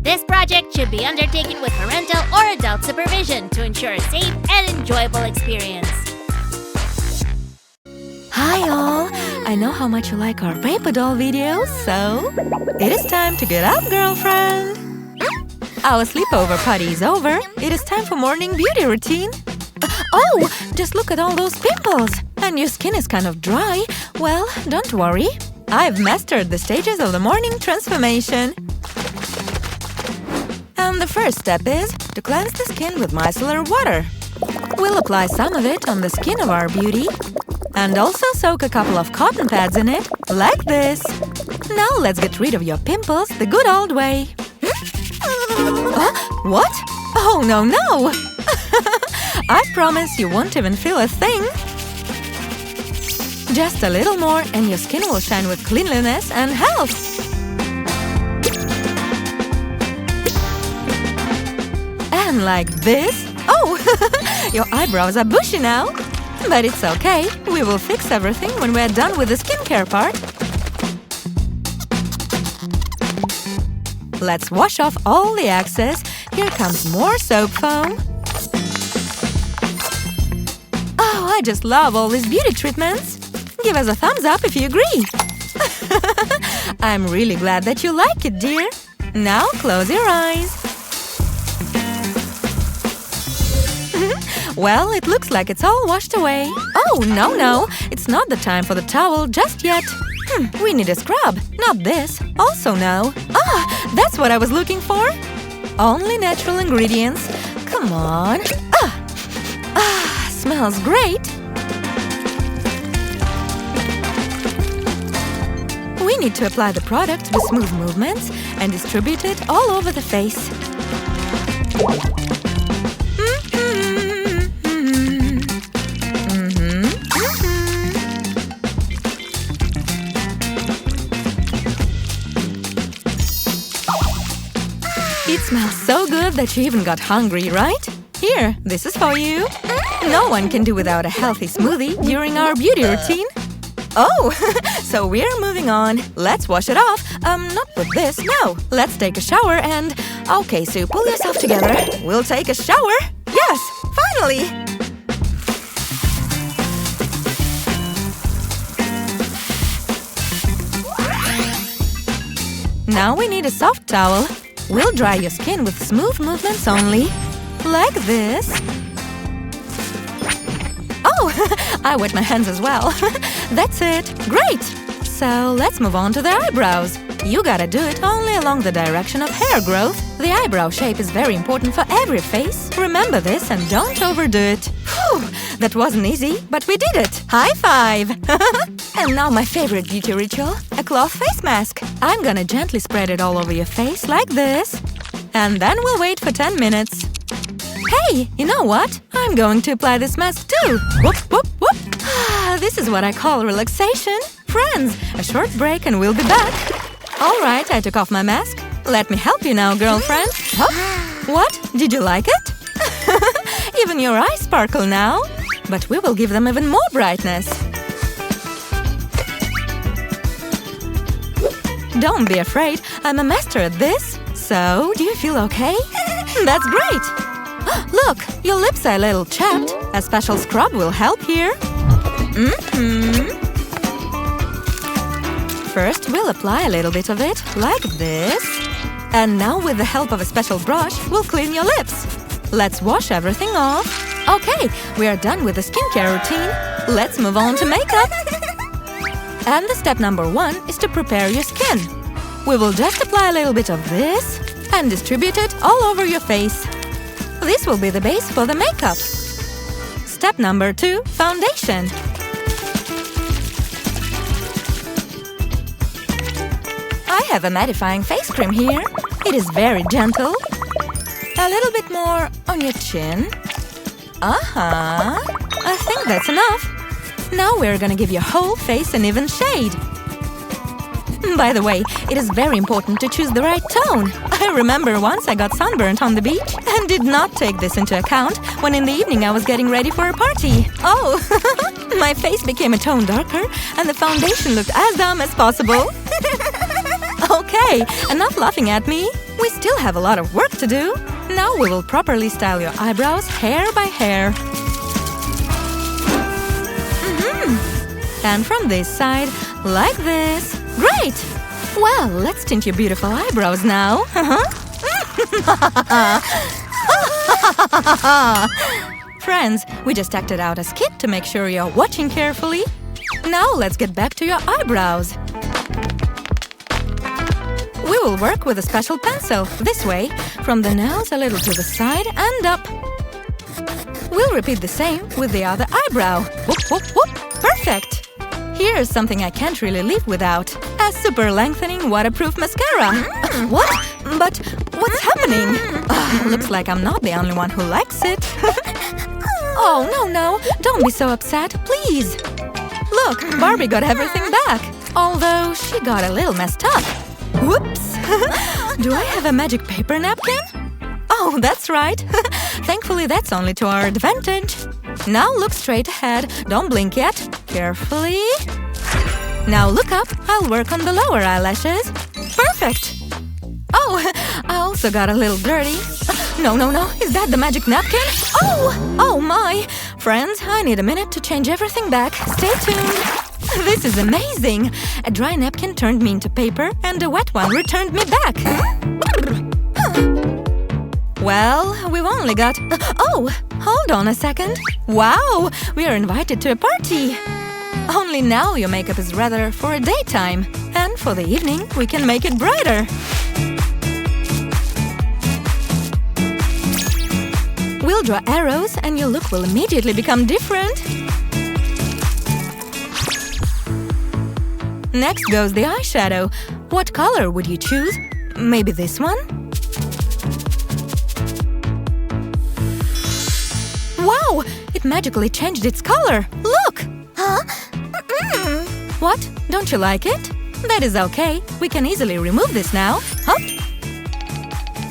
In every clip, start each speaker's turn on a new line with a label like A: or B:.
A: This project should be undertaken with parental or adult supervision to ensure a safe and enjoyable experience.
B: Hi all! I know how much you like our PaperDoll videos, so it is time to get up, girlfriend! Our sleepover party is over. It is time for morning beauty routine. Oh! Just look at all those pimples! And your skin is kind of dry. Well, don't worry. I've mastered the stages of the morning transformation. And the first step is to cleanse the skin with micellar water. We'll apply some of it on the skin of our beauty. And also soak a couple of cotton pads in it, like this. Now let's get rid of your pimples the good old way. What? Oh, no, no! I promise you won't even feel a thing. Just a little more and your skin will shine with cleanliness and health. And like this. Oh, your eyebrows are bushy now. But it's okay. We will fix everything when we're done with the skincare part. Let's wash off all the excess. Here comes more soap foam. Oh, I just love all these beauty treatments. Give us a thumbs up if you agree. I'm really glad that you like it, dear. Now close your eyes. Well, it looks like it's all washed away. Oh, no. It's not the time for the towel just yet. We need a scrub, not this. Also no. Ah, that's what I was looking for. Only natural ingredients. Come on. Smells great. We need to apply the product with smooth movements and distribute it all over the face. It smells so good that you even got hungry, right? Here, this is for you. No one can do without a healthy smoothie during our beauty routine. Oh, so we're moving on. Let's wash it off. Not with this, no. Let's take a shower and… Okay, Sue, pull yourself together. We'll take a shower. Yes, finally! Now we need a soft towel. We'll dry your skin with smooth movements only. Like this. Oh, I wet my hands as well. That's it. Great! So let's move on to the eyebrows. You gotta do it only along the direction of hair growth. The eyebrow shape is very important for every face. Remember this and don't overdo it. Whew, that wasn't easy, but we did it. High five! And now my favorite beauty ritual, a cloth face mask. I'm gonna gently spread it all over your face like this. And then we'll wait for 10 minutes. Hey, you know what? I'm going to apply this mask too. Whoop, whoop, whoop. This is what I call relaxation. Friends, a short break and we'll be back. All right, I took off my mask. Let me help you now, girlfriend. Huh? What? Did you like it? Even your eyes sparkle now. But we will give them even more brightness. Don't be afraid. I'm a master at this. So, do you feel okay? That's great. Look, your lips are a little chapped. A special scrub will help here. First, we'll apply a little bit of it, like this. And now with the help of a special brush, we'll clean your lips. Let's wash everything off. Okay, we are done with the skincare routine. Let's move on to makeup. And the step number 1 is to prepare your skin. We will just apply a little bit of this and distribute it all over your face. This will be the base for the makeup. Step number 2, foundation. I have a mattifying face cream here. It is very gentle. A little bit more on your chin. I think that's enough. Now we're gonna give your whole face an even shade. By the way, it is very important to choose the right tone. I remember once I got sunburnt on the beach and did not take this into account when in the evening I was getting ready for a party. Oh, my face became a tone darker and the foundation looked as dumb as possible. Okay, enough laughing at me. We still have a lot of work to do. Now we will properly style your eyebrows hair by hair. And from this side, like this. Great! Well, let's tint your beautiful eyebrows now. Friends, we just acted out a skit to make sure you're watching carefully. Now let's get back to your eyebrows. We will work with a special pencil, this way, from the nose a little to the side and up. We'll repeat the same with the other eyebrow. Whoop, whoop, whoop. Perfect! Here's something I can't really live without. A super lengthening waterproof mascara. What? But what's happening? Looks like I'm not the only one who likes it. Oh, no. Don't be so upset, please. Look, Barbie got everything back. Although she got a little messed up. Whoops! Do I have a magic paper napkin? Oh, that's right. Thankfully, that's only to our advantage. Now look straight ahead. Don't blink yet. Carefully. Now look up. I'll work on the lower eyelashes. Perfect! Oh, I also got a little dirty. No. Is that the magic napkin? Oh my! Friends, I need a minute to change everything back. Stay tuned. This is amazing! A dry napkin turned me into paper, and a wet one returned me back. Well, we've only got… Oh, hold on a second. Wow, we are invited to a party. Only now your makeup is rather for a daytime. And for the evening, we can make it brighter. We'll draw arrows and your look will immediately become different. Next goes the eyeshadow. What color would you choose? Maybe this one? Wow! It magically changed its color! Look!
C: Huh?
B: What? Don't you like it? That is okay. We can easily remove this now. Huh?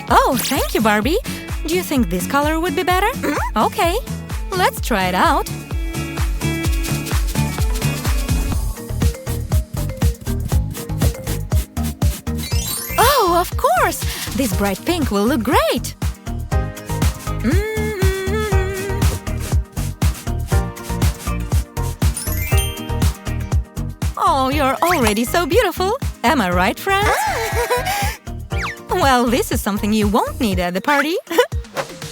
B: Oh, thank you, Barbie. Do you think this color would be better? Okay. Let's try it out. Oh, of course! This bright pink will look great! Oh, you're already so beautiful! Am I right, friends? Well, this is something you won't need at the party.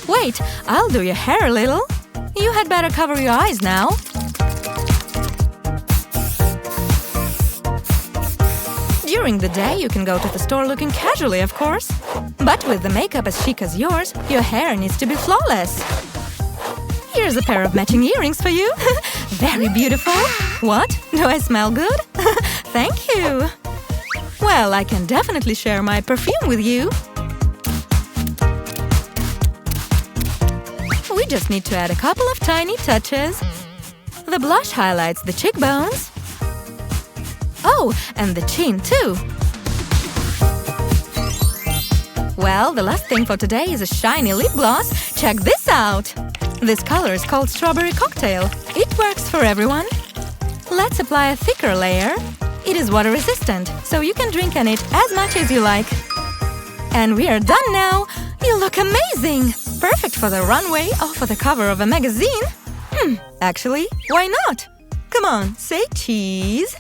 B: Wait, I'll do your hair a little. You had better cover your eyes now. During the day, you can go to the store looking casually, of course. But with the makeup as chic as yours, your hair needs to be flawless. Here's a pair of matching earrings for you. Very beautiful. What? Do I smell good? Thank you. Well, I can definitely share my perfume with you. We just need to add a couple of tiny touches. The blush highlights the cheekbones. Oh, and the chin too. Well, the last thing for today is a shiny lip gloss. Check this out! This color is called Strawberry Cocktail. It works for everyone. Let's apply a thicker layer. It is water resistant, so you can drink on it as much as you like. And we are done now! You look amazing! Perfect for the runway or for the cover of a magazine. Actually, why not? Come on, say cheese!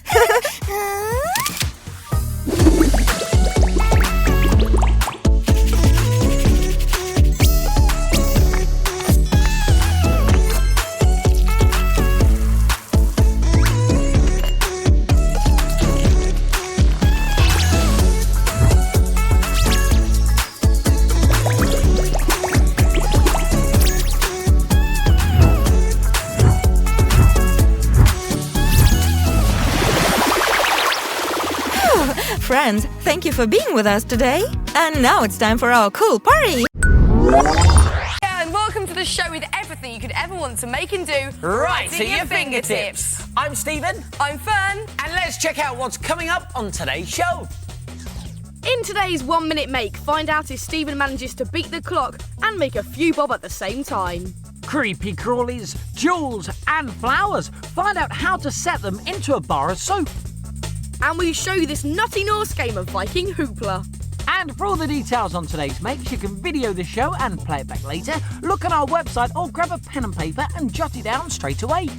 B: Friends, thank you for being with us today. And now it's time for our cool party.
D: And welcome to the show with everything you could ever want to make and do
E: right to your fingertips. I'm Stephen.
D: I'm Fern.
E: And let's check out what's coming up on today's show.
D: In today's 1 Minute Make, find out if Stephen manages to beat the clock and make a few bob at the same time.
F: Creepy crawlies, jewels and flowers. Find out how to set them into a bar of soap.
D: and we show you this nutty Norse game of Viking hoopla.
C: And for all the details on today's makes, you can video the show and play it back later. Look on our website or grab a pen and paper and jot it down straight away.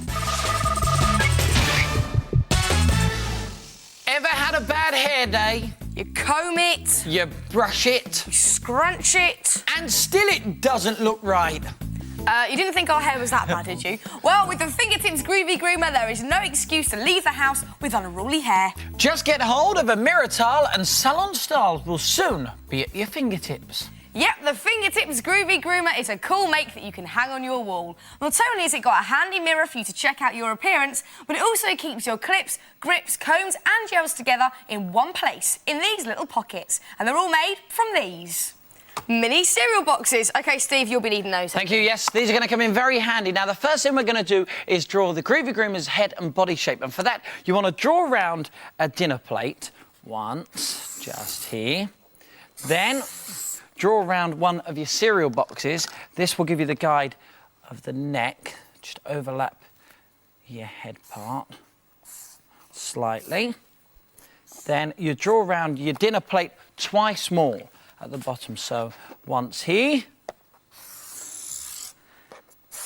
E: Ever had a bad hair day?
F: You comb it,
E: You brush it,
F: you scrunch it.
E: and still it doesn't look right.
F: You didn't think our hair was that bad, did you? Well, with the Fingertips Groovy Groomer, there is no excuse to leave the house with unruly hair.
E: Just get hold of a mirror tile and salon styles will soon be at your fingertips.
F: Yep, the Fingertips Groovy Groomer is a cool make that you can hang on your wall. Not only has it got a handy mirror for you to check out your appearance, but it also keeps your clips, grips, combs and gels together in one place, in these little pockets. And they're all made from these mini cereal boxes. OK, Steve, you'll be needing those.
E: Thank you, yes, these are going to come in very handy. Now, the first thing we're going to do is draw the Groovy Groomer's head and body shape. And for that, you want to draw around a dinner plate once, just here. Then draw around one of your cereal boxes. This will give you the guide of the neck. Just overlap your head part slightly. Then you draw around your dinner plate twice more at the bottom. So once here,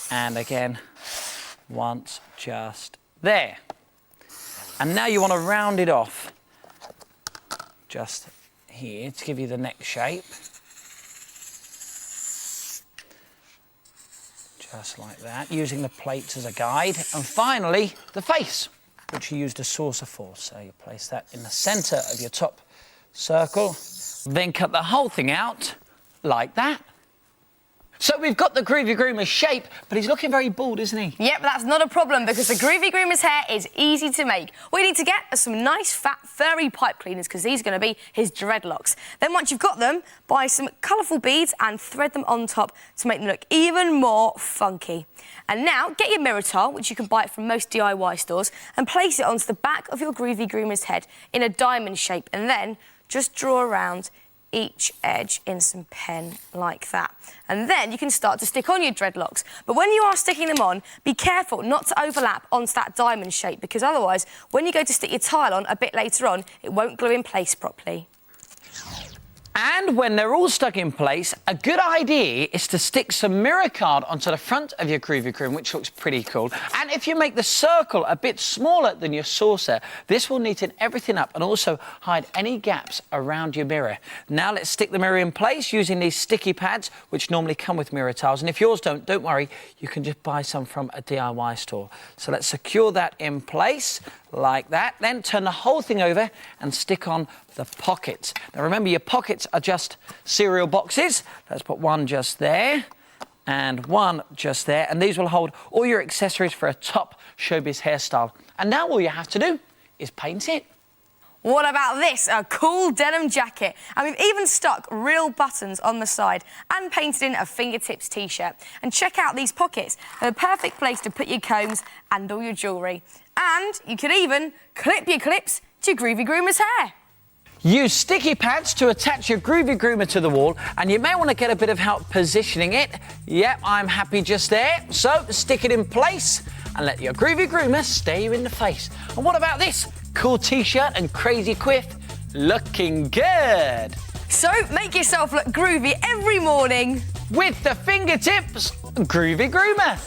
E: and again once just there. And now you want to round it off just here to give you the neck shape. Just like that, using the plates as a guide. And finally, the face, which you used a saucer for. So you place that in the centre of your top circle, then cut the whole thing out like that. So we've got the Groovy Groomer's shape, but he's looking very bald, isn't he?
F: Yep, but that's not a problem because the Groovy Groomer's hair is easy to make. All you need to get are some nice, fat, furry pipe cleaners because these are going to be his dreadlocks. Then once you've got them, buy some colourful beads and thread them on top to make them look even more funky. And now, get your mirror tile, which you can buy from most DIY stores, and place it onto the back of your Groovy Groomer's head in a diamond shape, and then just draw around each edge in some pen like that. And then you can start to stick on your dreadlocks. But when you are sticking them on, be careful not to overlap onto that diamond shape because otherwise, when you go to stick your tile on a bit later on, it won't glue in place properly.
E: And when they're all stuck in place, a good idea is to stick some mirror card onto the front of your Groovy Groomer, which looks pretty cool. And if you make the circle a bit smaller than your saucer, this will neaten everything up and also hide any gaps around your mirror. Now let's stick the mirror in place using these sticky pads, which normally come with mirror tiles. And if yours don't worry, you can just buy some from a DIY store. So let's secure that in place like that. Then turn the whole thing over and stick on the pockets. Now remember, your pockets are just cereal boxes. Let's put one just there and one just there, and these will hold all your accessories for a top showbiz hairstyle. And now all you have to do is paint it.
F: What about this? A cool denim jacket. And we've even stuck real buttons on the side and painted in a Fingertips t-shirt. And check out these pockets. They're the perfect place to put your combs and all your jewellery. And you could even clip your clips to your Groovy Groomer's hair.
E: Use sticky pads to attach your Groovy Groomer to the wall, and you may want to get a bit of help positioning it. Yep, I'm happy just there. So stick it in place and let your Groovy Groomer stare you in the face. And what about this? Cool t-shirt and crazy quiff. Looking good.
F: So make yourself look groovy every morning
E: with the Fingertips Groovy Groomer.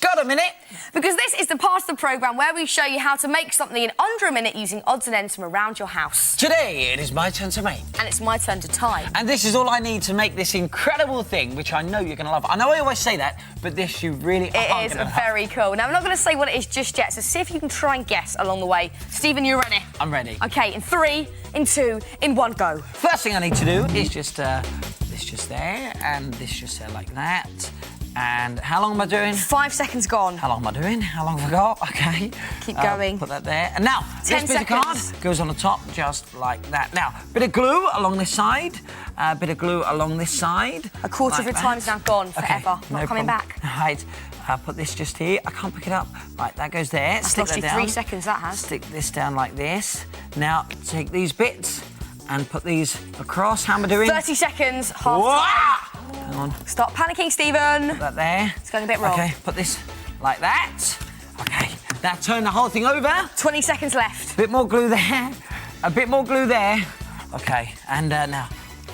E: Got a minute?
F: Because this is the part of the programme where we show you how to make something in under a minute using odds and ends from around your house.
E: Today, it is my turn to make.
F: And it's my turn to tie.
E: And this is all I need to make this incredible thing, which I know you're going to love. I know I always say that, but this you really are going to
F: It is very cool. Now, I'm not going to say what it is just yet, so see if you can try and guess along the way. Stephen, you ready?
E: I'm ready.
F: OK, in 3, in 2, in 1, go.
E: First thing I need to do is just this just there, and this just there like that. And how long am I doing?
F: 5 seconds gone.
E: How long am I doing? How long have I got? OK.
F: Keep going.
E: Put that there. And now,
F: 10
E: this bit of card goes on the top just like that. Now, bit of glue along this side, bit of glue along this side.
F: A quarter of your time's now gone forever.
E: Okay,
F: Not coming back.
E: Right. Put this just here. I can't pick it up. Right, that goes there.
F: That's
E: Stick
F: lost
E: that
F: you
E: down.
F: 3 seconds, that has.
E: Stick this down like this. Now, take these bits and put these across. How am I doing?
F: 30 seconds, half time.
E: Hang on.
F: Stop panicking, Stephen.
E: Put that there.
F: It's going a bit wrong.
E: OK, put this like that. OK, Now turn the whole thing over.
F: 20 seconds left.
E: A bit more glue there. A bit more glue there. OK, and now.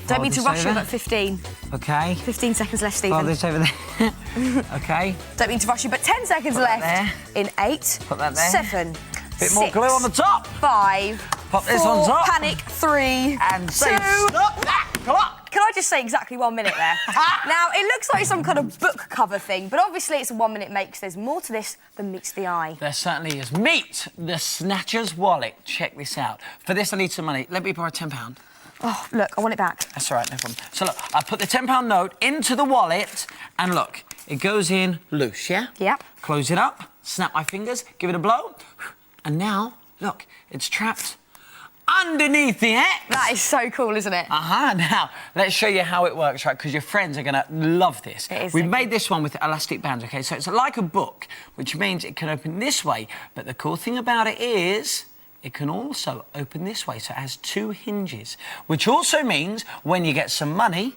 F: Don't mean to rush you, but 15.
E: OK.
F: 15 seconds left, Stephen.
E: Fold this over there. OK.
F: Don't mean to rush you, but 10 seconds
E: Put that
F: left. In 8.
E: Put that there.
F: 7.
E: Bit more glue on the top.
F: 5.
E: Pop this
F: 4,
E: on top.
F: Panic. 3.
E: And say,
F: 2.
E: stop that clock.
F: Can I just say exactly 1 minute there? Now, it looks like some kind of book cover thing, but obviously it's a 1 minute make, so there's more to this than meets the eye.
E: There certainly is. Meet the Snatcher's wallet. Check this out. For this, I need some money. Let me borrow £10.
F: Oh, look, I want it back.
E: That's all right, no problem. So, look, I put the £10 note into the wallet, and look, it goes in loose, yeah?
F: Yep.
E: Close it up, snap my fingers, give it a blow, and now, look, it's trapped underneath the X.
F: That is so cool, isn't it?
E: Now, let's show you how it works, right? Because your friends are going to love this.
F: It is
E: We've
F: so
E: made
F: cool.
E: this one with elastic bands, OK? So it's like a book, which means it can open this way. But the cool thing about it is it can also open this way, so it has 2 hinges, which also means when you get some money,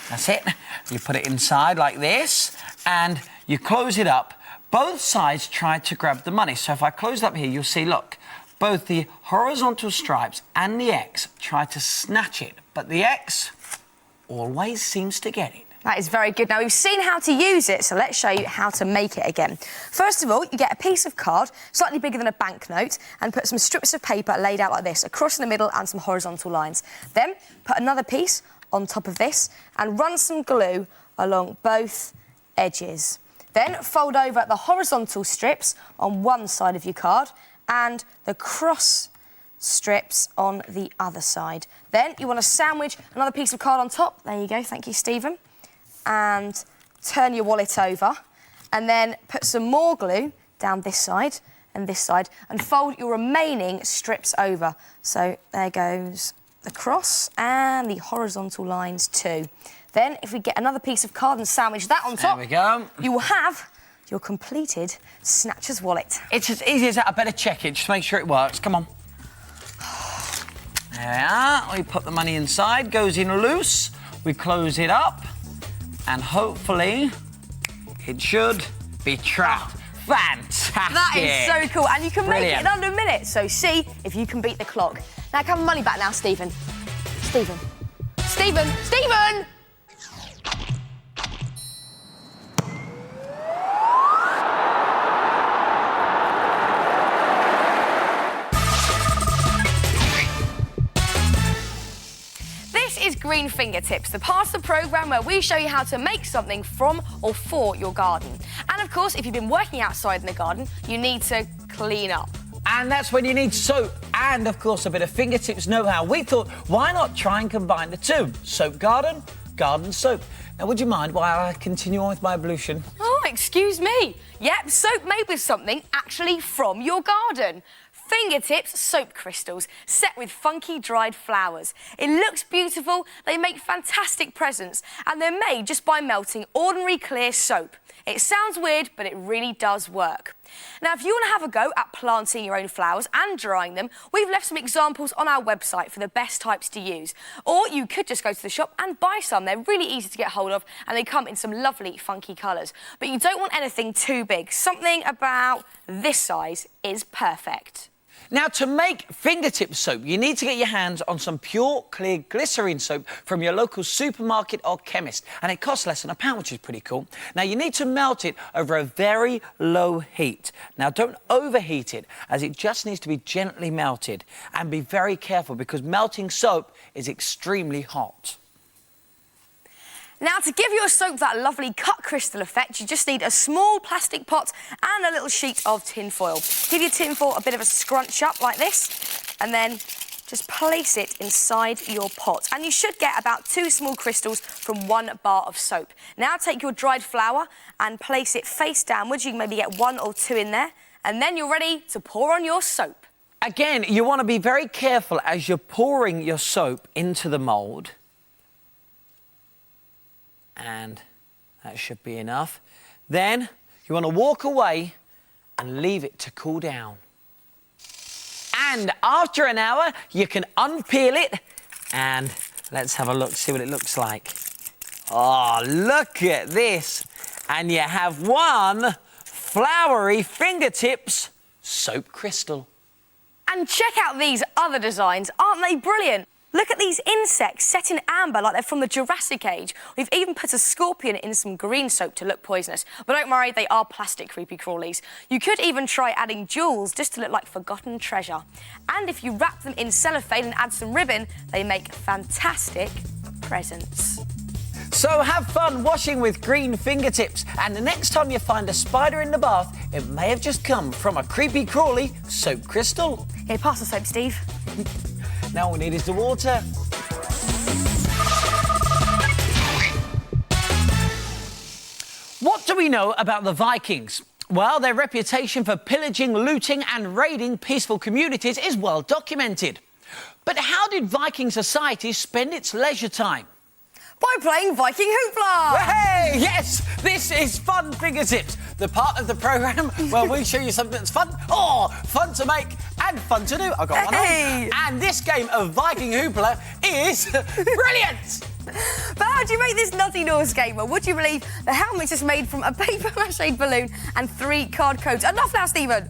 E: that's it, you put it inside like this, and you close it up. Both sides try to grab the money. So if I close it up here, you'll see, look, both the horizontal stripes and the X try to snatch it, but the X always seems to get it.
F: That is very good. Now, we've seen how to use it, so let's show you how to make it again. First of all, you get a piece of card, slightly bigger than a banknote, and put some strips of paper laid out like this, across in the middle and some horizontal lines. Then, put another piece on top of this and run some glue along both edges. Then, fold over the horizontal strips on one side of your card and the cross strips on the other side. Then, you want to sandwich another piece of card on top. There you go. Thank you, Stephen. And turn your wallet over, and then put some more glue down this side and fold your remaining strips over. So there goes the cross and the horizontal lines too. Then, if we get another piece of card and sandwich that on top,
E: there we go.
F: You will have your completed Snatcher's wallet.
E: It's as easy as that. I better check it just to make sure it works. Come on. There we are. We put the money inside, goes in loose. We close it up. And hopefully, it should be trapped. Fantastic!
F: That is so cool, and you can make it in
E: Brilliant.
F: under a minute, so see if you can beat the clock. Now, come money back now, Stephen. Stephen. Stephen! Stephen! Is Green Fingertips, the part of the programme where we show you how to make something from or for your garden. And of course, if you've been working outside in the garden, you need to clean up.
E: And that's when you need soap and, of course, a bit of fingertips know-how. We thought, why not try and combine the two? Soap garden, garden soap. Now, would you mind while I continue on with my ablution?
F: Oh, excuse me. Yep, soap made with something actually from your garden. Fingertips soap crystals set with funky dried flowers. It looks beautiful, they make fantastic presents, and they're made just by melting ordinary clear soap. It sounds weird, but it really does work. Now, if you want to have a go at planting your own flowers and drying them, we've left some examples on our website for the best types to use. Or you could just go to the shop and buy some. They're really easy to get hold of, and they come in some lovely, funky colours. But you don't want anything too big. Something about this size is perfect.
E: Now, to make fingertip soap, you need to get your hands on some pure, clear glycerine soap from your local supermarket or chemist. And it costs less than £1, which is pretty cool. Now, you need to melt it over a very low heat. Now, don't overheat it, as it just needs to be gently melted. And be very careful, because melting soap is extremely hot.
F: Now, to give your soap that lovely cut crystal effect, you just need a small plastic pot and a little sheet of tin foil. Give your tin foil a bit of a scrunch up like this, and then just place it inside your pot. And you should get about 2 small crystals from 1 bar of soap. Now, take your dried flour and place it face downwards. You can maybe get 1 or 2 in there, and then you're ready to pour on your soap.
E: Again, you want to be very careful as you're pouring your soap into the mould. And that should be enough. Then you want to walk away and leave it to cool down. And after an hour, you can unpeel it, and let's have a look, see what it looks like. Oh, look at this. And you have one flowery fingertips soap crystal.
F: And check out these other designs. Aren't they brilliant? Look at these insects set in amber like they're from the Jurassic Age. We've even put a scorpion in some green soap to look poisonous. But don't worry, they are plastic creepy crawlies. You could even try adding jewels just to look like forgotten treasure. And if you wrap them in cellophane and add some ribbon, they make fantastic presents.
E: So have fun washing with green fingertips, and the next time you find a spider in the bath, it may have just come from a creepy crawly soap crystal.
F: Here, pass the soap, Steve.
E: Now all we need is the water. What do we know about the Vikings? Well, their reputation for pillaging, looting and raiding peaceful communities is well documented. But how did Viking society spend its leisure time?
F: By playing Viking Hoopla!
E: Hey, yes, this is Fun Fingertips, the part of the programme where we show you something that's fun, fun to make and fun to do. I got one on. And this game of Viking Hoopla is brilliant!
F: But how do you make this nutty Norse game? Well, would you believe the helmet's just made from a paper mache balloon and 3 card codes? Enough now, Stephen!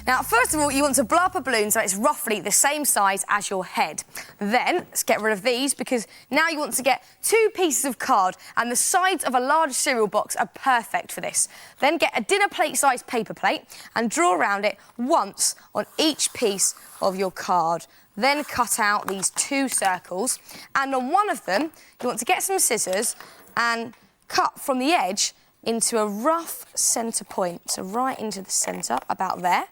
F: Now, first of all, you want to blow up a balloon so it's roughly the same size as your head. Then, let's get rid of these because now you want to get 2 pieces of card and the sides of a large cereal box are perfect for this. Then get a dinner plate-sized paper plate and draw around it once on each piece of your card. Then cut out these 2 circles and on one of them, you want to get some scissors and cut from the edge into a rough centre point. So right into the centre, about there.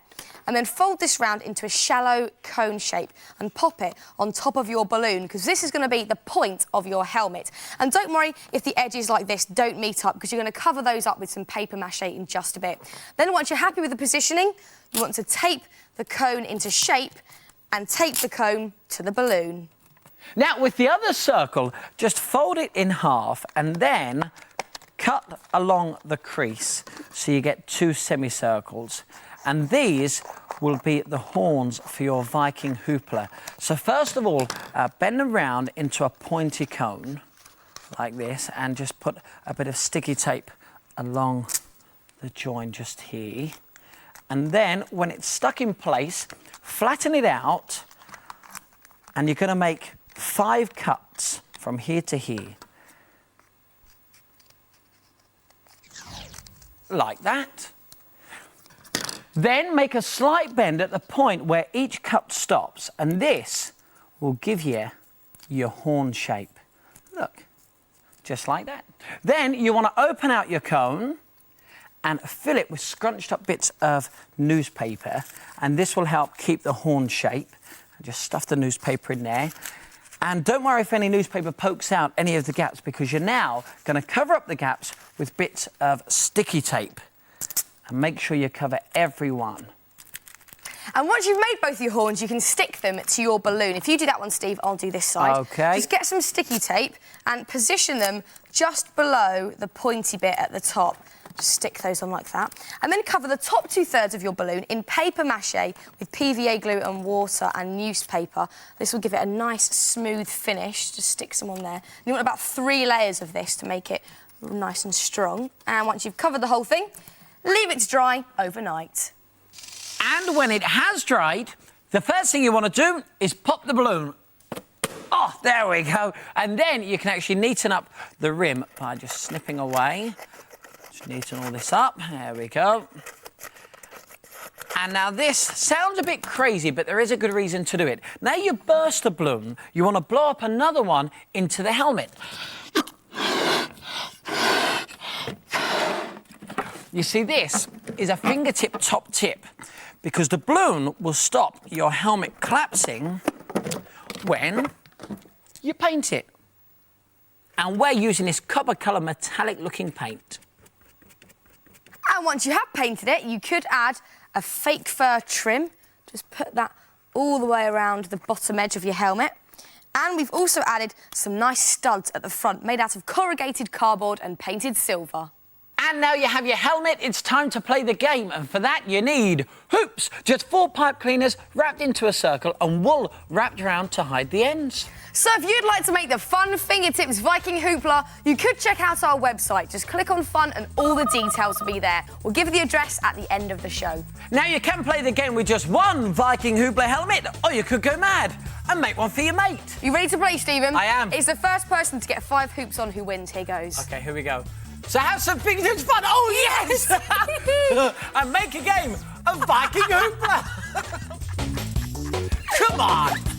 F: And then fold this round into a shallow cone shape and pop it on top of your balloon because this is going to be the point of your helmet. And don't worry if the edges like this don't meet up because you're going to cover those up with some paper mache in just a bit. Then once you're happy with the positioning, you want to tape the cone into shape and tape the cone to the balloon.
E: Now, with the other circle, just fold it in half and then cut along the crease so you get 2 semicircles. And these will be the horns for your Viking hoopla. So first of all, bend them round into a pointy cone, like this, and just put a bit of sticky tape along the join just here. And then, when it's stuck in place, flatten it out, and you're going to make 5 cuts from here to here. Like that. Then make a slight bend at the point where each cut stops, and this will give you your horn shape. Look, just like that. Then you want to open out your cone and fill it with scrunched up bits of newspaper, and this will help keep the horn shape. And just stuff the newspaper in there. And don't worry if any newspaper pokes out any of the gaps because you're now going to cover up the gaps with bits of sticky tape. And make sure you cover every one.
F: And once you've made both your horns, you can stick them to your balloon. If you do that one, Steve, I'll do this side.
E: OK.
F: Just get some sticky tape and position them just below the pointy bit at the top. Just stick those on like that. And then cover the top 2/3 of your balloon in paper mache with PVA glue and water and newspaper. This will give it a nice, smooth finish. Just stick some on there. And you want about 3 layers of this to make it nice and strong. And once you've covered the whole thing, leave it to dry overnight.
E: And when it has dried, the first thing you want to do is pop the balloon. Oh, there we go. And then you can actually neaten up the rim by just snipping away. Just neaten all this up. There we go. And now this sounds a bit crazy, but there is a good reason to do it. Now you burst the balloon, you want to blow up another one into the helmet. You see, this is a fingertip top tip because the balloon will stop your helmet collapsing when you paint it. And we're using this copper colour metallic looking paint.
F: And once you have painted it, you could add a fake fur trim. Just put that all the way around the bottom edge of your helmet. And we've also added some nice studs at the front made out of corrugated cardboard and painted silver.
E: And now you have your helmet, it's time to play the game. And for that, you need hoops, just 4 pipe cleaners wrapped into a circle and wool wrapped around to hide the ends.
F: So if you'd like to make the fun fingertips Viking hoopla, you could check out our website. Just click on fun and all the details will be there. We'll give you the address at the end of the show.
E: Now you can play the game with just one Viking hoopla helmet, or you could go mad and make one for your mate.
F: You ready to play, Stephen?
E: I am.
F: It's the first person to get 5 hoops on who wins. Here goes.
E: OK, here we go. So have some fingertips fun. Oh, yes! And make a game of Viking hoopla. Come on.